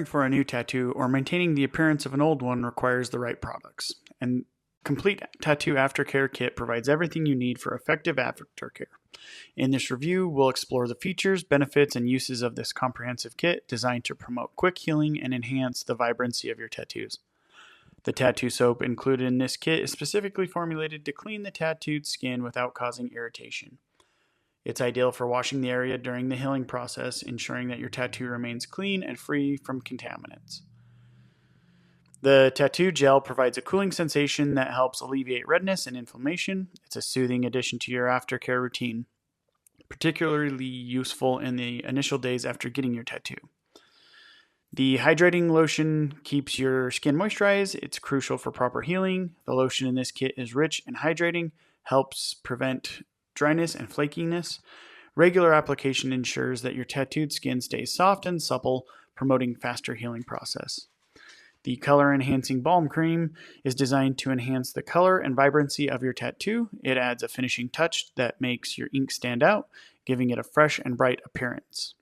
For a new tattoo or maintaining the appearance of an old one requires the right products. And Complete Tattoo Aftercare Kit provides everything you need for effective aftercare. In this review, we'll explore the features, benefits, and uses of this comprehensive kit designed to promote quick healing and enhance the vibrancy of your tattoos. The tattoo soap included in this kit is specifically formulated to clean the tattooed skin without causing irritation. It's ideal for washing the area during the healing process, ensuring that your tattoo remains clean and free from contaminants. The tattoo gel provides a cooling sensation that helps alleviate redness and inflammation. It's a soothing addition to your aftercare routine, particularly useful in the initial days after getting your tattoo. The hydrating lotion keeps your skin moisturized. It's crucial for proper healing. The lotion in this kit is rich and hydrating, helps prevent dryness and flakiness. Regular application ensures that your tattooed skin stays soft and supple, promoting faster healing process. The color enhancing balm cream is designed to enhance the color and vibrancy of your tattoo. It adds a finishing touch that makes your ink stand out, giving it a fresh and bright appearance.